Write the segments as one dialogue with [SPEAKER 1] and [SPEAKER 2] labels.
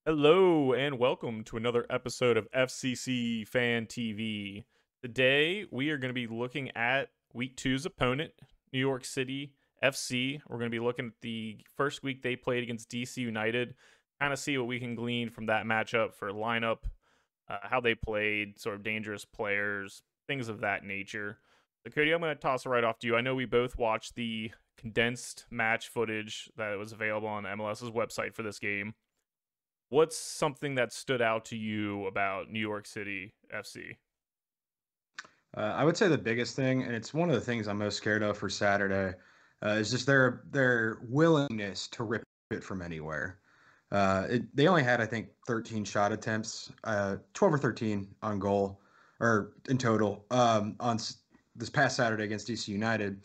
[SPEAKER 1] Hello and welcome to another episode of FCC Fan TV. Today we are going to be looking at week two's opponent, New York City FC. We're going to be looking at the first week they played against DC United, kind of see what we can glean from that matchup for lineup, how they played, sort of dangerous players, things of that nature. So Cody, I'm going to toss it right off to you. I know we both watched the condensed match footage that was available on MLS's website for this game. What's something that stood out to you about New York City FC?
[SPEAKER 2] I would say the biggest thing, and it's one of the things I'm most scared of for Saturday, is just their willingness to rip it from anywhere. They only had, I think, 13 shot attempts, 12 or 13 on goal, or in total, this past Saturday against DC United.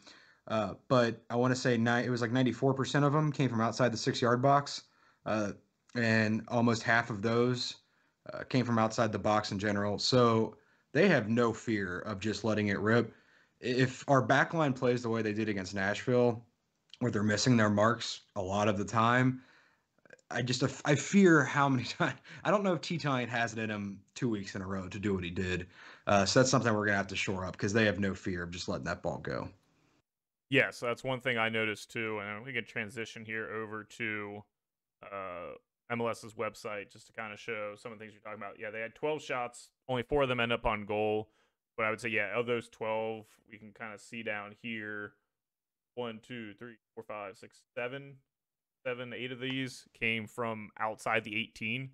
[SPEAKER 2] But I want to say it was like 94% of them came from outside the 6 yard box, and almost half of those came from outside the box in general. So they have no fear of just letting it rip. If our backline plays the way they did against Nashville, where they're missing their marks a lot of the time, I fear how many times. I don't know if T-Tine has it in him 2 weeks in a row to do what he did. So that's something we're gonna have to shore up because they have no fear of just letting that ball go.
[SPEAKER 1] Yeah, so that's one thing I noticed too, and we can transition here over to MLS's website just to kind of show some of the things you're talking about. Yeah, they had 12 shots, only 4 of them end up on goal. But I would say, yeah, of those 12, we can kind of see down here 1, 2, 3, 4, 5, 6, 7, 8 of these came from outside the 18.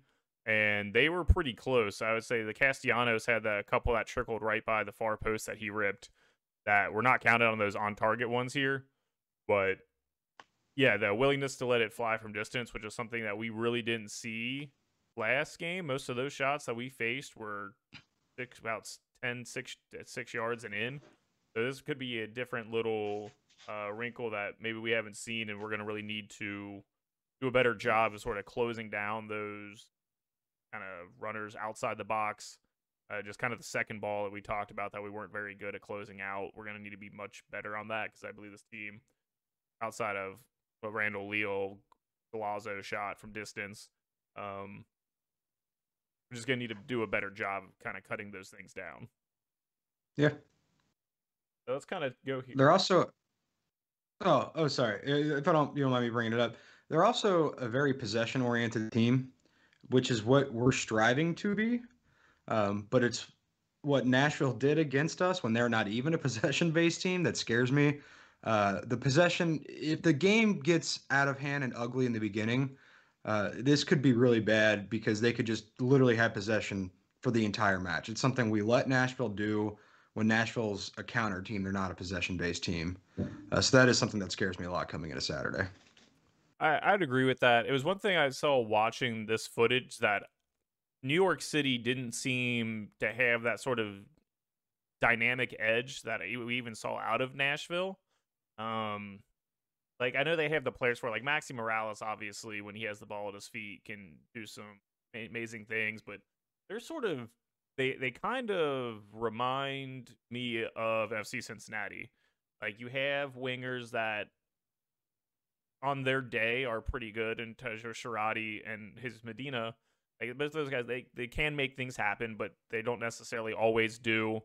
[SPEAKER 1] And they were pretty close. I would say the Castellanos had a couple that trickled right by the far post that he ripped that were not counted on those on target ones here. But yeah, the willingness to let it fly from distance, which is something that we really didn't see last game. Most of those shots that we faced were about 6 yards and in. So this could be a different little wrinkle that maybe we haven't seen, and we're going to really need to do a better job of sort of closing down those kind of runners outside the box. Just kind of the second ball that we talked about that we weren't very good at closing out. We're going to need to be much better on that because I believe this team, outside of what Randall Leal Galazzo shot from distance, we're just going to need to do a better job of kind of cutting those things down.
[SPEAKER 2] Yeah.
[SPEAKER 1] So let's kind of go here.
[SPEAKER 2] They're also. Oh, sorry. If you don't mind me bringing it up, they're also a very possession-oriented team, which is what we're striving to be. But it's what Nashville did against us when they're not even a possession-based team that scares me. The possession, if the game gets out of hand and ugly in the beginning, this could be really bad because they could just literally have possession for the entire match. It's something we let Nashville do when Nashville's a counter team. They're not a possession-based team. So that is something that scares me a lot coming into Saturday.
[SPEAKER 1] I'd agree with that. It was one thing I saw watching this footage that New York City didn't seem to have that sort of dynamic edge that we even saw out of Nashville. Like I know they have the players for like Maxi Morales, obviously, when he has the ball at his feet, can do some amazing things, but they're sort of they kind of remind me of FC Cincinnati. Like you have wingers that on their day are pretty good, and Tejo Sharati and his Medina. Like both of those guys, they can make things happen, but they don't necessarily always do.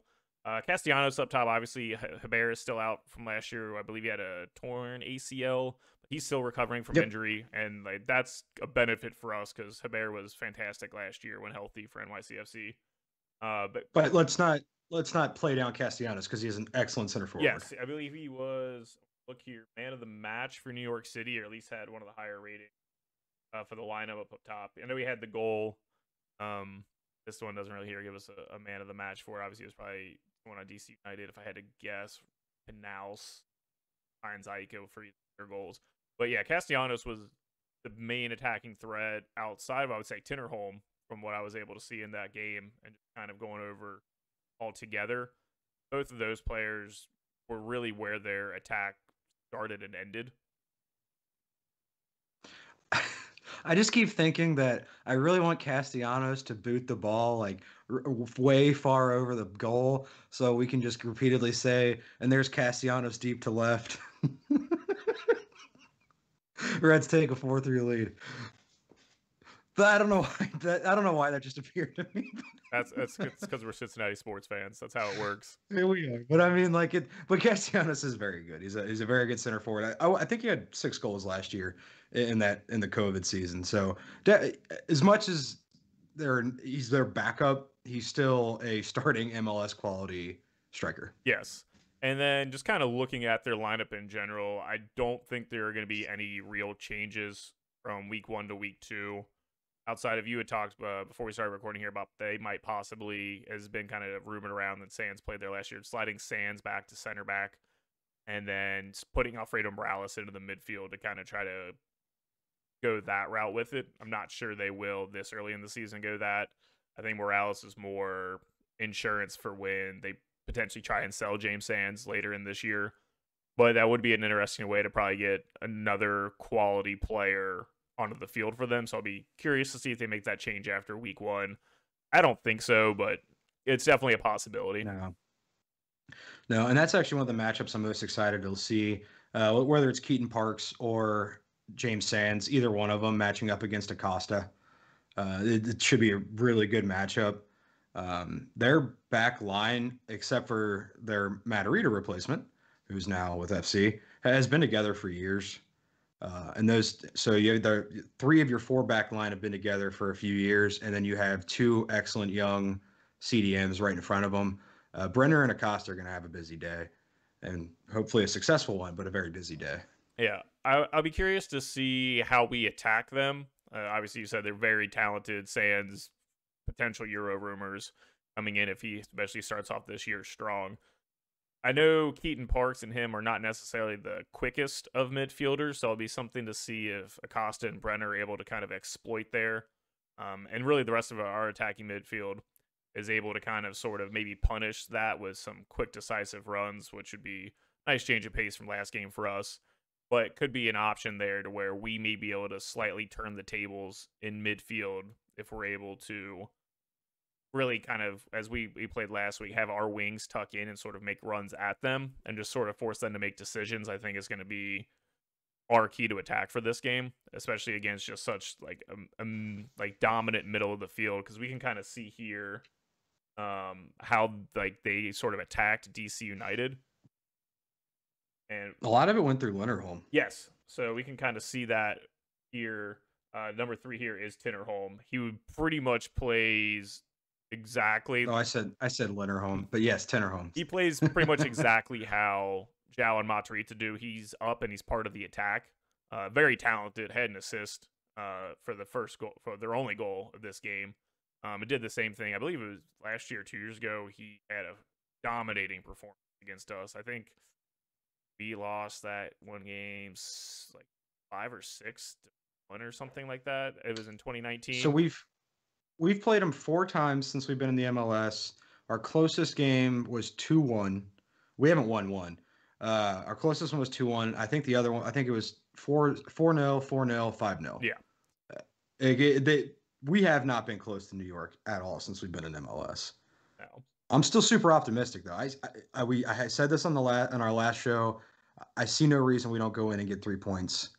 [SPEAKER 1] Castellanos up top, obviously, Haber is still out from last year. I believe he had a torn ACL, but he's still recovering from
[SPEAKER 2] Yep.
[SPEAKER 1] injury, and like that's a benefit for us because Haber was fantastic last year when healthy for NYCFC. But
[SPEAKER 2] But let's not play down Castellanos because he's an excellent center forward.
[SPEAKER 1] yes, I believe he was. Look here, man of the match for New York City, or at least had one of the higher ratings for the lineup up top. I know he had the goal. This one doesn't really give us a man of the match for it. Obviously, it was probably one on DC United, if I had to guess. Pinaus, Heinz Aiko for their goals. But yeah, Castellanos was the main attacking threat outside of, I would say, Tinnerholm, from what I was able to see in that game, and just kind of going over all together. Both of those players were really where their attack started and ended.
[SPEAKER 2] I just keep thinking that I really want Castellanos to boot the ball like way far over the goal so we can just repeatedly say, and there's Castellanos deep to left. Reds take a 4-3 lead. But I don't know why that just appeared to me.
[SPEAKER 1] That's because we're Cincinnati sports fans. That's how it works.
[SPEAKER 2] Here we are. But I mean, but Castellanos is very good. He's a very good center forward. I think he had 6 goals last year in the COVID season. So as much as he's their backup, he's still a starting MLS quality striker.
[SPEAKER 1] Yes. And then just kind of looking at their lineup in general, I don't think there are going to be any real changes from week 1 to week 2. Outside of you had talked before we started recording here about they might possibly, has been kind of rumored around that Sands played there last year, sliding Sands back to center back and then putting Alfredo Morales into the midfield to kind of try to go that route with it. I'm not sure they will this early in the season go that. I think Morales is more insurance for when they potentially try and sell James Sands later in this year. But that would be an interesting way to probably get another quality player onto the field for them. So I'll be curious to see if they make that change after week 1. I don't think so, but it's definitely a possibility.
[SPEAKER 2] No, and that's actually one of the matchups I'm most excited to see, whether it's Keaton Parks or James Sands, either one of them matching up against Acosta. It should be a really good matchup. Their back line, except for their Matarrita replacement, who's now with FC, has been together for years. So the 3 of your 4 back line have been together for a few years, and then you have 2 excellent young CDMs right in front of them. Brenner and Acosta are going to have a busy day, and hopefully a successful one, but a very busy day.
[SPEAKER 1] Yeah, I'll be curious to see how we attack them. Obviously, you said they're very talented. Sands, potential Euro rumors coming in if he especially starts off this year strong. I know Keaton Parks and him are not necessarily the quickest of midfielders, so it'll be something to see if Acosta and Brenner are able to kind of exploit there. And really the rest of our attacking midfield is able to kind of sort of maybe punish that with some quick, decisive runs, which would be a nice change of pace from last game for us. But it could be an option there to where we may be able to slightly turn the tables in midfield if we're able to really kind of, as we played last week, have our wings tuck in and sort of make runs at them and just sort of force them to make decisions. I think is going to be our key to attack for this game, especially against just such like dominant middle of the field, because we can kind of see here how like they sort of attacked DC United. And
[SPEAKER 2] a lot of it went through Linderholm.
[SPEAKER 1] Yes. So we can kind of see that here. Number 3 here is Tinnerholm. He pretty much plays exactly.
[SPEAKER 2] Oh, I said Linderholm, but yes, Tinnerholm.
[SPEAKER 1] He plays pretty much exactly how João and Matarrita do. He's up and he's part of the attack. Very talented, had an assist for the first goal, for their only goal of this game. It did the same thing. I believe it was last year, 2 years ago. He had a dominating performance against us. I think we lost that one game like 5 or 6-1 or something like that. It was in 2019.
[SPEAKER 2] So we've played them 4 times since we've been in the MLS. Our closest game was 2-1. We haven't won one. Our closest one was 2-1. I think the other one, I think it was 4-0, 4-0, 5-0.
[SPEAKER 1] Yeah.
[SPEAKER 2] We have not been close to New York at all since we've been in MLS.
[SPEAKER 1] No.
[SPEAKER 2] I'm still super optimistic though. I said this on our last show. I see no reason we don't go in and get 3 points.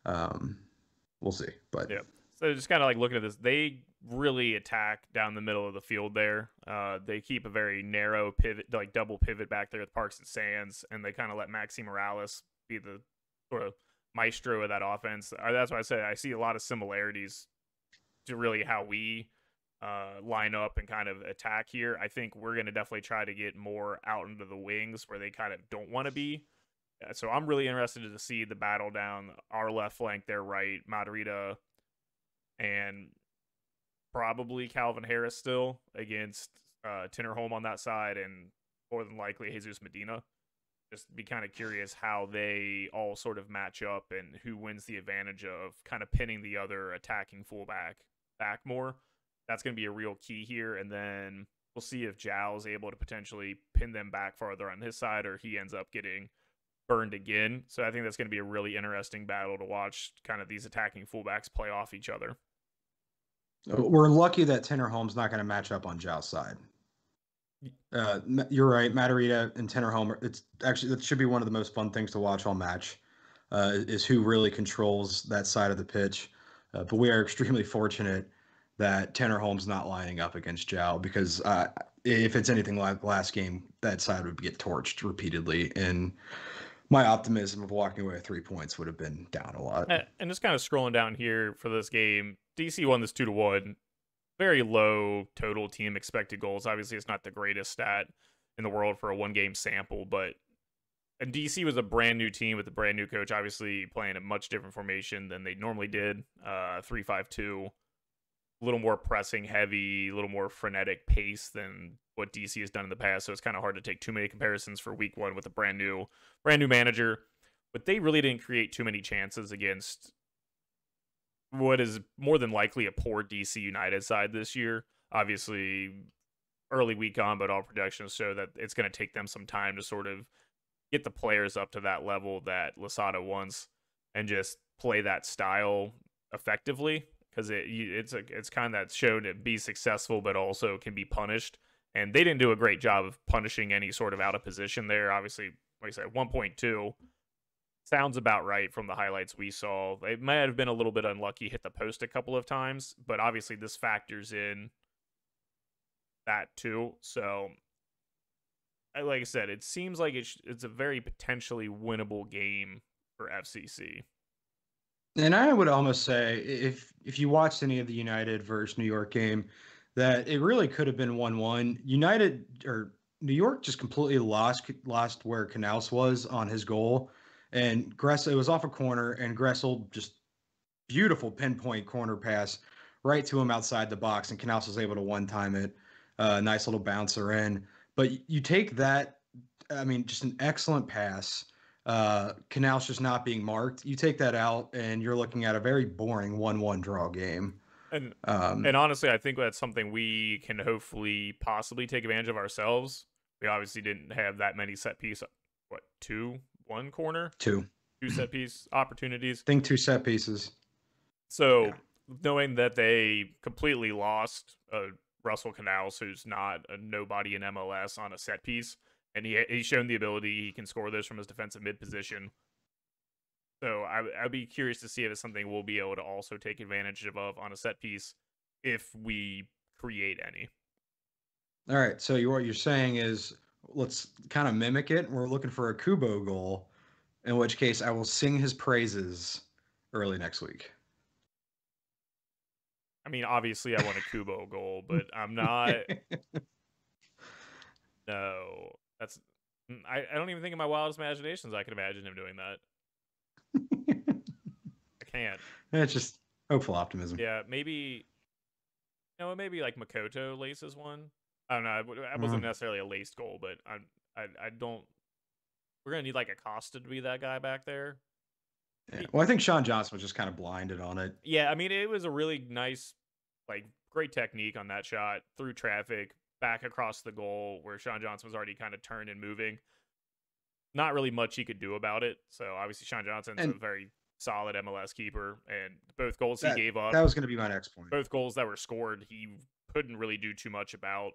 [SPEAKER 2] We'll see, but
[SPEAKER 1] yeah. So just kind of like looking at this, they really attack down the middle of the field there. They keep a very narrow pivot, like double pivot back there with Parks and Sands, and they kind of let Maxi Morales be the sort of maestro of that offense. That's why I said I see a lot of similarities to really how we line up and kind of attack here. I think we're going to definitely try to get more out into the wings where they kind of don't want to be. So I'm really interested to see the battle down our left flank, their right, Matarrita, and probably Calvin Harris still against Tinnerholm on that side, and more than likely Jesus Medina. Just be kind of curious how they all sort of match up and who wins the advantage of kind of pinning the other attacking fullback back more. That's going to be a real key here, and then we'll see if João's able to potentially pin them back farther on his side, or he ends up getting burned again. So I think that's going to be a really interesting battle to watch kind of these attacking fullbacks play off each other.
[SPEAKER 2] We're lucky that Tinnerholm's not going to match up on João's side. You're right. Matarrita and Tinnerholm, it's actually, that should be one of the most fun things to watch all match, is who really controls that side of the pitch. But we are extremely fortunate that Tanner Holmes not lining up against Zhao because if it's anything like last game, that side would get torched repeatedly. And my optimism of walking away with 3 points would have been down a lot.
[SPEAKER 1] And just kind of scrolling down here for this game, DC won this 2-1. Very low total team expected goals. Obviously, it's not the greatest stat in the world for a 1-game sample, but and DC was a brand new team with a brand new coach, obviously playing a much different formation than they normally did. 3-5-2, a little more pressing heavy, a little more frenetic pace than what DC has done in the past. So it's kind of hard to take too many comparisons for week 1 with a brand new manager. But they really didn't create too many chances against what is more than likely a poor DC United side this year. Obviously, early week on, but all projections show that it's going to take them some time to sort of get the players up to that level that Losada wants and just play that style effectively, because it's kind of that show to be successful but also can be punished, and they didn't do a great job of punishing any sort of out of position there. Obviously, like I said, 1.2 sounds about right from the highlights we saw. They might have been a little bit unlucky, hit the post a couple of times, but obviously this factors in that too. So like I said, it seems like it's a very potentially winnable game for FCC.
[SPEAKER 2] And I would almost say if you watched any of the United versus New York game, that it really could have been 1-1. United or New York just completely lost where Canals was on his goal, and Gressel, it was off a corner, and Gressel just beautiful pinpoint corner pass right to him outside the box, and Canals was able to one-time it. Nice little bouncer in. But you take that, I mean, just an excellent pass. Canals just not being marked. You take that out, and you're looking at a very boring 1-1 draw game.
[SPEAKER 1] And honestly, I think that's something we can hopefully possibly take advantage of ourselves. We obviously didn't have that many set piece. What, 1 corner?
[SPEAKER 2] 2
[SPEAKER 1] set piece opportunities.
[SPEAKER 2] I think 2 set pieces.
[SPEAKER 1] So yeah. Knowing that they completely lost Russell Canals, who's not a nobody in MLS, on a set piece, and he's shown the ability he can score this from his defensive mid position. So I'd be curious to see if it's something we'll be able to also take advantage of on a set piece if we create any.
[SPEAKER 2] All right. So what you're saying is let's kind of mimic it. We're looking for a Kubo goal, in which case I will sing his praises early next week.
[SPEAKER 1] I mean, obviously I want a Kubo goal, but I'm not. No, that's. I don't even think in my wildest imaginations I could imagine him doing that. I can't.
[SPEAKER 2] It's just hopeful optimism.
[SPEAKER 1] Yeah, maybe. Maybe like Makoto laces one. I don't know. That wasn't necessarily a laced goal, but I don't. We're gonna need like Acosta to be that guy back there.
[SPEAKER 2] Yeah. Well, I think Sean Johnson was just kind of blinded on it.
[SPEAKER 1] Yeah, I mean, it was a really nice, great technique on that shot through traffic, back across the goal where Sean Johnson was already kind of turned and moving. Not really much he could do about it. So obviously Sean Johnson's a very solid MLS keeper, and both goals he gave up.
[SPEAKER 2] That was going to be my next point.
[SPEAKER 1] Both goals that were scored, he couldn't really do too much about.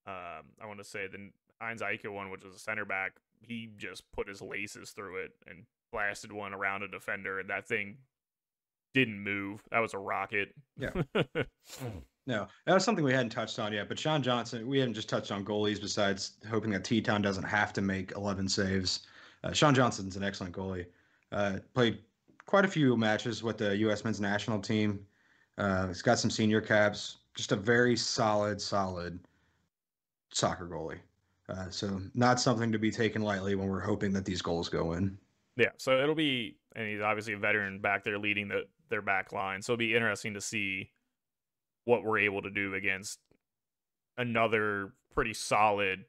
[SPEAKER 1] I want to say the Heinz Eike one, which was a center back, he just put his laces through it and blasted one around a defender, and that thing didn't move. That was a rocket.
[SPEAKER 2] Yeah. No, that was something we hadn't touched on yet. But Sean Johnson, we haven't just touched on goalies besides hoping that T-Town doesn't have to make 11 saves. Sean Johnson's an excellent goalie. Played quite a few matches with the U.S. men's national team. He's got some senior caps. Just a very solid soccer goalie. So not something to be taken lightly when we're hoping that these goals go in.
[SPEAKER 1] Yeah, so it'll be, and he's obviously a veteran back there leading their back line. So it'll be interesting to see what we're able to do against another pretty solid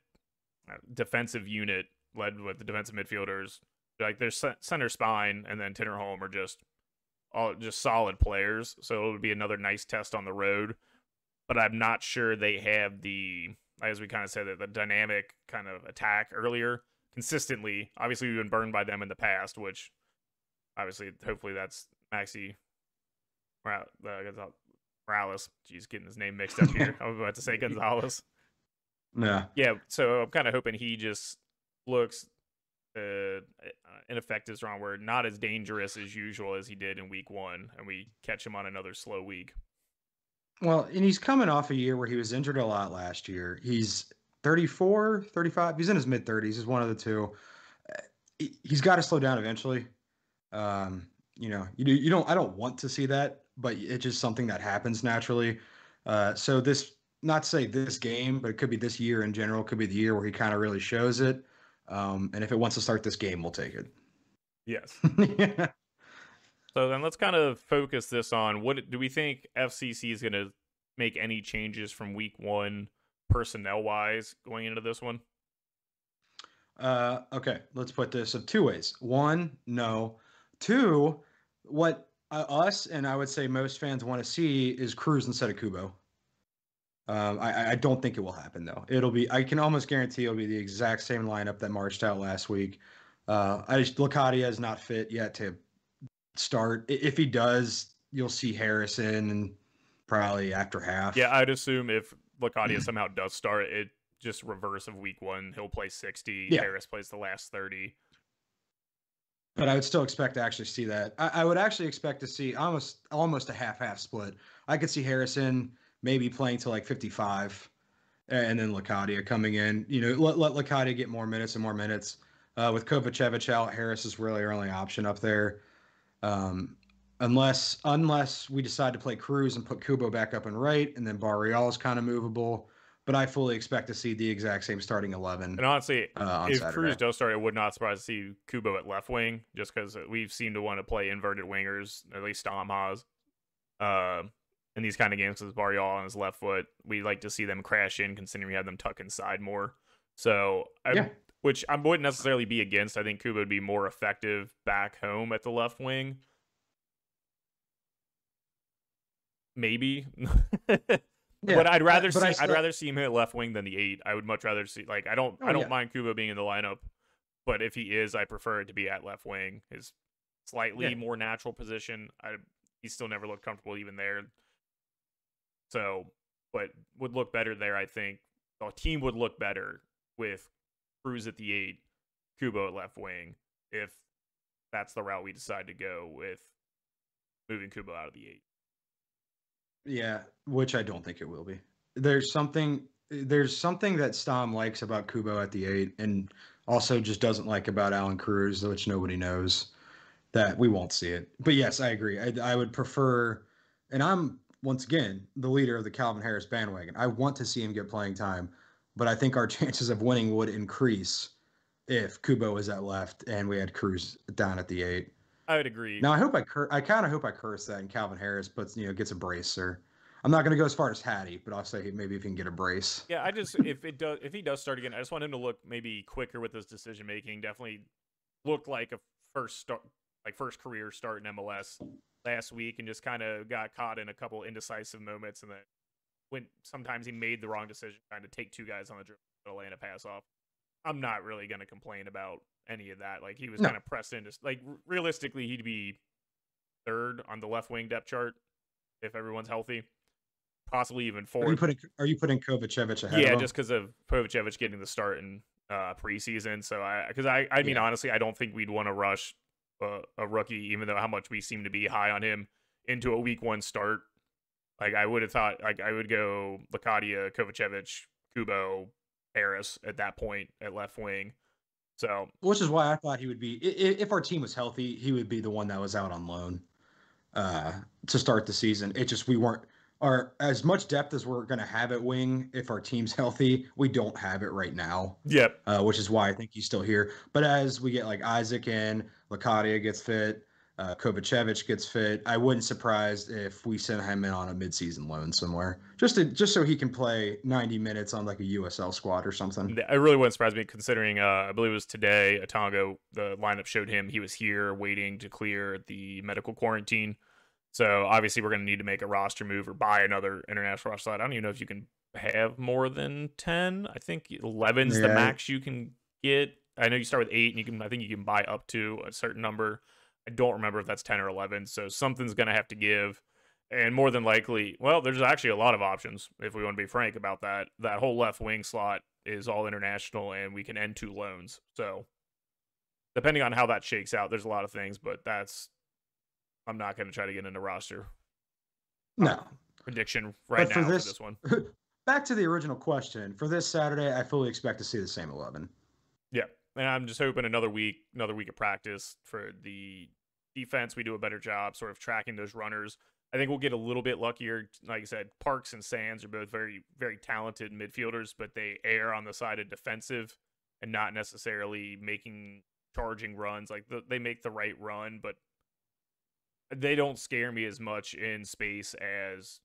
[SPEAKER 1] defensive unit led with the defensive midfielders. Like their center spine and then Tinnerholm are just solid players. So it'll be another nice test on the road. But I'm not sure they have the, as we kind of said, the dynamic kind of attack earlier consistently. Obviously, we've been burned by them in the past, which obviously, hopefully that's Maxi Morales. Jeez, getting his name mixed up here. I was about to say Gonzalez.
[SPEAKER 2] Yeah.
[SPEAKER 1] Yeah, so I'm kind of hoping he just looks ineffective is the wrong word, not as dangerous as usual as he did in week 1, and we catch him on another slow week.
[SPEAKER 2] Well, and he's coming off a year where he was injured a lot last year. He's 34, 35. He's in his mid 30s. He's one of the two. He's got to slow down eventually. You don't. I don't want to see that, but it's just something that happens naturally. So this, not to say this game, but it could be this year in general. Could be the year where he kind of really shows it. And if it wants to start this game, we'll take it.
[SPEAKER 1] Yes.
[SPEAKER 2] Yeah.
[SPEAKER 1] So then let's kind of focus this on what do we think FCC is going to make any changes from week 1 personnel wise going into this one?
[SPEAKER 2] Okay, let's put this of two ways. One, no. Two, what us and I would say most fans want to see is Cruz instead of Kubo. I don't think it will happen though. It'll be, I can almost guarantee it'll be the exact same lineup that marched out last week. Locadia is not fit yet to start. If he does, you'll see Harrison and probably after half.
[SPEAKER 1] Yeah, I'd assume if Locadia somehow does start, it just reverse of week 1. He'll play 60.
[SPEAKER 2] Yeah.
[SPEAKER 1] Harris plays the last 30.
[SPEAKER 2] But I would still expect to actually see that. I would actually expect to see almost a half-half split. I could see Harrison maybe playing to like 55, and then Locadia coming in. Let Locadia get more minutes and more minutes. With Kovacevic out, Harris is really our only option up there. Unless we decide to play Cruz and put Kubo back up and right, and then Barreal is kind of movable. But I fully expect to see the exact same starting 11.
[SPEAKER 1] And honestly, if
[SPEAKER 2] Saturday.
[SPEAKER 1] Cruz does start, it would not surprise to see Kubo at left wing, just because we've seemed to want to play inverted wingers, at least Stom has. In these kind of games with Barreal on his left foot, we like to see them crash in, considering we have them tuck inside more. So, which I wouldn't necessarily be against. I think Kubo would be more effective back home at the left wing. Maybe. Yeah, but I'd rather see him hit left wing than the 8. I would much rather see, like, I don't mind Kubo being in the lineup, but if he is, I prefer it to be at left wing. His slightly more natural position. He still never looked comfortable even there. So, but would look better there. I think the team would look better with Cruz at the 8, Kubo at left wing, if that's the route we decide to go with moving Kubo out of the 8.
[SPEAKER 2] Yeah, which I don't think it will be. There's something that Stom likes about Kubo at the 8, and also just doesn't like about Alan Cruz, which nobody knows, that we won't see it. But yes, I agree. I would prefer, and I'm once again the leader of the Calvin Harris bandwagon. I want to see him get playing time, but I think our chances of winning would increase if Kubo was at left and we had Cruz down at the 8.
[SPEAKER 1] I would agree.
[SPEAKER 2] Now, I kind of hope I curse that and Calvin Harris gets a brace, or I'm not going to go as far as Hattie, but I'll say maybe if he can get a brace.
[SPEAKER 1] Yeah, if he does start again, I just want him to look maybe quicker with his decision making. Definitely look like a first career start in MLS last week, and just kind of got caught in a couple indecisive moments, and then sometimes he made the wrong decision trying to take 2 guys on the dribble to land a pass off. I'm not really going to complain about any of that. Like, he was kind of pressed into, like, realistically, he'd be 3rd on the left wing depth chart if everyone's healthy, possibly even 4th.
[SPEAKER 2] Are you putting Kovacevic ahead?
[SPEAKER 1] Yeah, just because of Kovacevic getting the start in preseason. So I mean, honestly, I don't think we'd want to rush a rookie, even though how much we seem to be high on him, into a week 1 start. Like, I would have thought, like, I would go Locadia, Kovacevic, Kubo, Harris at that point at left wing. So,
[SPEAKER 2] which is why I thought he would be, if our team was healthy, he would be the one that was out on loan to start the season. It just, we weren't, as much depth as we're going to have at wing, if our team's healthy, we don't have it right now.
[SPEAKER 1] Yep.
[SPEAKER 2] Which is why I think he's still here. But as we get like Isaac in, Locadia gets fit, Kovacevic gets fit, I wouldn't surprise if we send him in on a midseason loan somewhere, just so he can play 90 minutes on like a USL squad or something.
[SPEAKER 1] It really wouldn't surprise me, considering I believe it was today, Atongo, the lineup showed him he was here waiting to clear the medical quarantine. So obviously we're going to need to make a roster move or buy another international roster slot. I don't even know if you can have more than 10. I think 11's the max you can get. I know you start with 8, and I think you can buy up to a certain number. I don't remember if that's 10 or 11, so something's going to have to give. And more than likely, well, there's actually a lot of options, if we want to be frank about that. That whole left wing slot is all international, and we can end 2 loans. So depending on how that shakes out, there's a lot of things, but I'm not going to try to get into roster
[SPEAKER 2] No.
[SPEAKER 1] prediction right now for this one.
[SPEAKER 2] Back to the original question. For this Saturday, I fully expect to see the same 11.
[SPEAKER 1] Yeah, and I'm just hoping another week of practice for the defense. We do a better job sort of tracking those runners. I think we'll get a little bit luckier. Like I said, Parks and Sands are both very, very talented midfielders, but they err on the side of defensive and not necessarily making charging runs. Like they make the right run, but they don't scare me as much in space as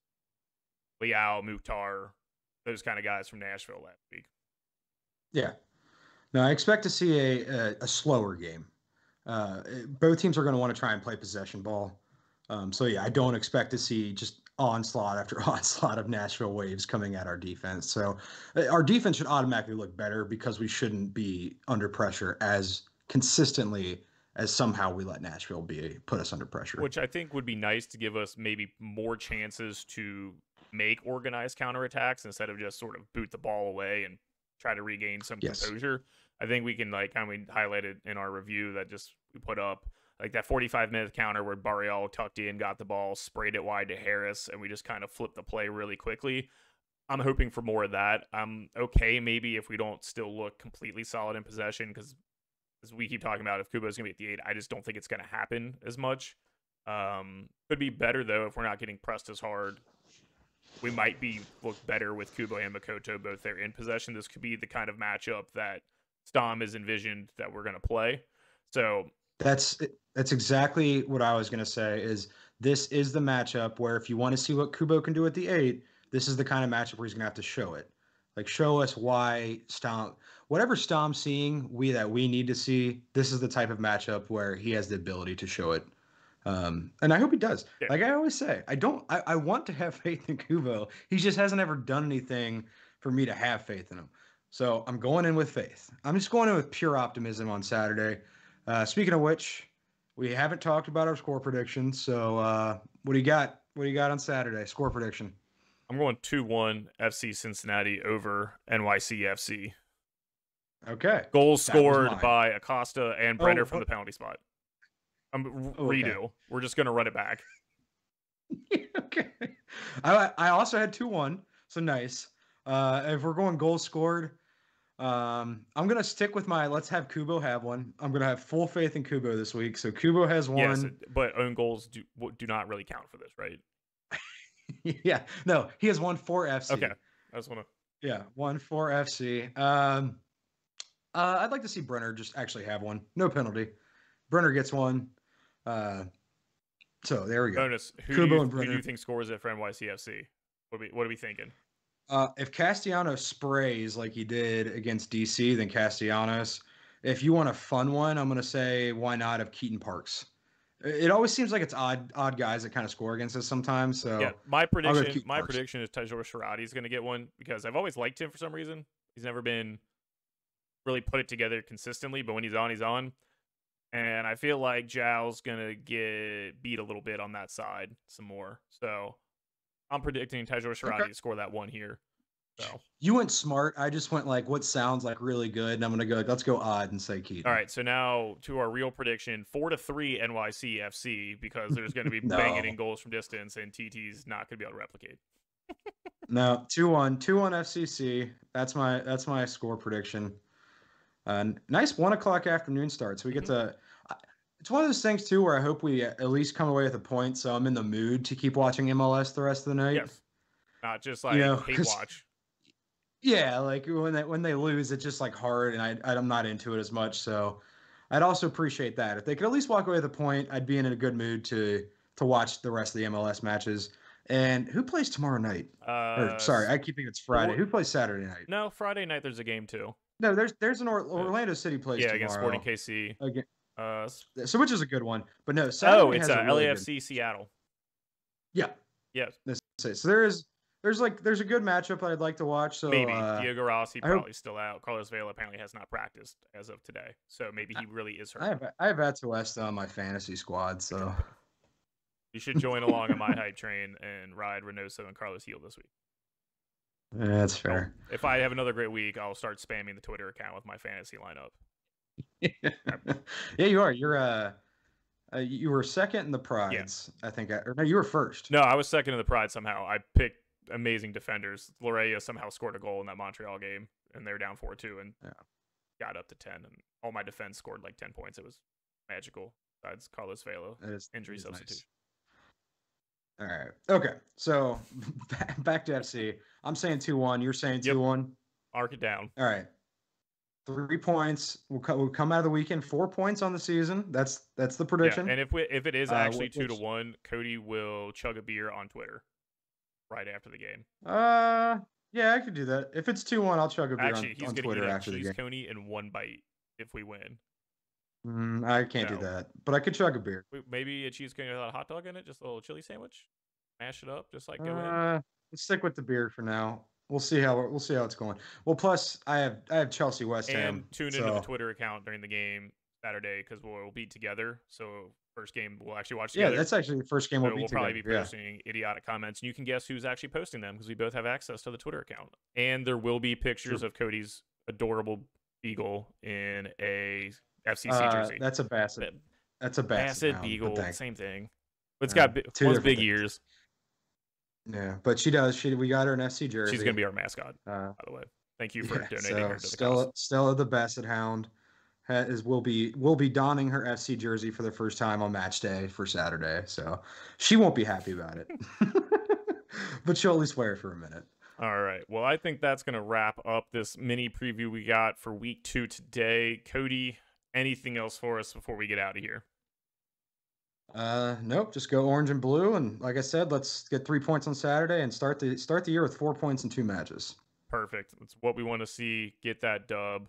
[SPEAKER 1] Liao, Mukhtar, those kind of guys from Nashville last week.
[SPEAKER 2] Yeah. No, I expect to see a slower game. Both teams are going to want to try and play possession ball. So, yeah, I don't expect to see just onslaught after onslaught of Nashville Waves coming at our defense. So our defense should automatically look better because we shouldn't be under pressure as consistently as somehow we let Nashville put us under pressure.
[SPEAKER 1] Which I think would be nice to give us maybe more chances to make organized counterattacks instead of just sort of boot the ball away and try to regain some composure. I think we can, like, kind of highlighted in our review that just we put up, like that 45-minute counter where Barrial tucked in, got the ball, sprayed it wide to Harris, and we just kind of flipped the play really quickly. I'm hoping for more of that. I'm okay maybe if we don't still look completely solid in possession, because as we keep talking about, if Kubo's going to be at the 8, I just don't think it's going to happen as much. Could be better, though, if we're not getting pressed as hard. We might look better with Kubo and Makoto both there in possession. This could be the kind of matchup that Stom is envisioned that we're going to play. So
[SPEAKER 2] that's exactly what I was going to say. Is this is the matchup where if you want to see what Kubo can do at the 8, this is the kind of matchup where he's going to have to show it. Like, show us why whatever Stom's seeing, we need to see. This is the type of matchup where he has the ability to show it. And I hope he does. Yeah. Like I always say, I want to have faith in Kubo. He just hasn't ever done anything for me to have faith in him. So I'm going in with faith. I'm just going in with pure optimism on Saturday. Speaking of which, we haven't talked about our score predictions. So what do you got? What do you got on Saturday? Score prediction.
[SPEAKER 1] I'm going 2-1 FC Cincinnati over NYCFC.
[SPEAKER 2] Okay.
[SPEAKER 1] Goals scored by Acosta and Brenner from the penalty spot. Redo. Okay. We're just going to run it back.
[SPEAKER 2] Okay. I also had 2-1, so nice. If we're going goals scored, I'm going to stick with my let's have Kubo have one. I'm going to have full faith in Kubo this week. So Kubo has one. Yes,
[SPEAKER 1] but own goals do not really count for this, right?
[SPEAKER 2] Yeah. No, he has one for FC.
[SPEAKER 1] Okay. I just want to.
[SPEAKER 2] Yeah, one for FC. I'd like to see Brenner just actually have one. No penalty. Brenner gets one. So there we go.
[SPEAKER 1] Bonus. Who do you think scores it for NYCFC? What are we thinking?
[SPEAKER 2] If Castellanos sprays like he did against DC, then Castellanos. If you want a fun one, I'm going to say why not of Keaton Parks. It always seems like it's odd guys that kind of score against us sometimes. So
[SPEAKER 1] yeah, my prediction is Tajor Sharati is going to get one because I've always liked him for some reason. He's never been really put it together consistently, but when he's on, he's on. And I feel like Zhao's going to get beat a little bit on that side some more. So I'm predicting Tajor Sharati to score that one here. So
[SPEAKER 2] you went smart. I just went like what sounds like really good, and I'm gonna go. Let's go odd and say Keaton.
[SPEAKER 1] All right. So now to our real prediction: 4-3 NYCFC because there's going to be banging in goals from distance, and TT's not going to be able to replicate.
[SPEAKER 2] No, 2-1 FCC. That's my score prediction. Nice 1:00 afternoon start. So we get to. It's one of those things too where I hope we at least come away with a point. So I'm in the mood to keep watching MLS the rest of the night.
[SPEAKER 1] Yes. Not just like hate watch.
[SPEAKER 2] Yeah, like when they lose, it's just like hard, and I'm not into it as much. So I'd also appreciate that if they could at least walk away with a point. I'd be in a good mood to watch the rest of the MLS matches. And who plays tomorrow night? Sorry, I keep thinking it's Friday. Who plays Saturday night?
[SPEAKER 1] No, Friday night there's a game too.
[SPEAKER 2] No, there's an Orlando City plays tomorrow.
[SPEAKER 1] Against Sporting KC.
[SPEAKER 2] Again, so which is a good one, but no. Saturday
[SPEAKER 1] it's LAFC Seattle.
[SPEAKER 2] Yeah.
[SPEAKER 1] Yes.
[SPEAKER 2] So there's a good matchup that I'd like to watch. So
[SPEAKER 1] maybe Diego Rossi probably still out. Carlos Vela apparently has not practiced as of today, so maybe he really is hurt.
[SPEAKER 2] I have Atuesta on my fantasy squad, so
[SPEAKER 1] you should join along on my hype train and ride Reynoso and Carlos Heel this week.
[SPEAKER 2] Yeah, that's fair.
[SPEAKER 1] So if I have another great week, I'll start spamming the Twitter account with my fantasy lineup.
[SPEAKER 2] Yeah, you are. You were second in the
[SPEAKER 1] Yeah.
[SPEAKER 2] prides, I think. Or no, you were first.
[SPEAKER 1] No, I was second in the Pride somehow. I picked amazing defenders. Lorea somehow scored a goal in that Montreal game, and they're down 4-2 and
[SPEAKER 2] Yeah.
[SPEAKER 1] got up to 10. And all my defense scored like 10 points. It was magical. Besides Carlos Velo, injury substitution.
[SPEAKER 2] Nice. All right. Okay. So back to FC. I'm saying 2-1. You're saying 2-1.
[SPEAKER 1] Mark it down.
[SPEAKER 2] All right. 3 points. We'll come out of the weekend 4 points on the season. That's the prediction.
[SPEAKER 1] Yeah, and if it is actually 2-1, Cody will chug a beer on Twitter right after the game.
[SPEAKER 2] Yeah, I could do that. If it's 2-1, I'll chug a beer on Twitter after the game.
[SPEAKER 1] He's Coney in one bite if we win.
[SPEAKER 2] I can't do that, but I could chug a beer.
[SPEAKER 1] Maybe a cheese coney without a hot dog in it, just a little chili sandwich. Mash it up, just like go in.
[SPEAKER 2] Let's stick with the beer for now. We'll see how it's going. Well, plus I have Chelsea West Ham.
[SPEAKER 1] And tune into the Twitter account during the game Saturday because we'll be together. So first game we'll actually watch together.
[SPEAKER 2] Yeah, that's actually the first game we'll be together.
[SPEAKER 1] We'll probably be posting idiotic comments, and you can guess who's actually posting them because we both have access to the Twitter account. And there will be pictures of Cody's adorable beagle in a FCC jersey.
[SPEAKER 2] That's a Basset. That's a Basset
[SPEAKER 1] beagle, same thing. But it's got one's big ears.
[SPEAKER 2] Yeah, but she does. We got her an FC jersey.
[SPEAKER 1] She's gonna be our mascot, by the way. Thank you for donating her to the cause.
[SPEAKER 2] Stella the Basset Hound will be donning her FC jersey for the first time on match day for Saturday. So she won't be happy about it, but she'll at least wear it for a minute.
[SPEAKER 1] All right. Well, I think that's gonna wrap up this mini preview we got for week 2 today. Cody, anything else for us before we get out of here?
[SPEAKER 2] Nope. Just go orange and blue, and like I said, let's get 3 points on Saturday and start the year with 4 points in 2 matches.
[SPEAKER 1] Perfect. That's what we want to see. Get that dub.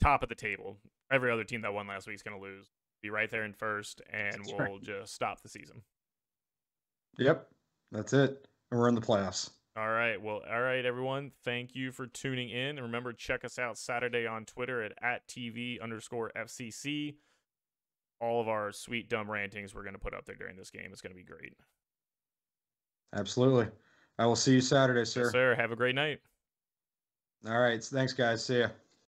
[SPEAKER 1] Top of the table. Every other team that won last week is going to lose. Be right there in first, and we'll just stop the season.
[SPEAKER 2] Yep. That's it. And we're in the playoffs.
[SPEAKER 1] All right. Well, all right, everyone. Thank you for tuning in. And remember, check us out Saturday on Twitter at @TV_FCC. All of our sweet, dumb rantings we're going to put up there during this game. It's going to be great.
[SPEAKER 2] Absolutely. I will see you Saturday, sir.
[SPEAKER 1] Yes, sir. Have a great night.
[SPEAKER 2] All right. Thanks, guys. See ya.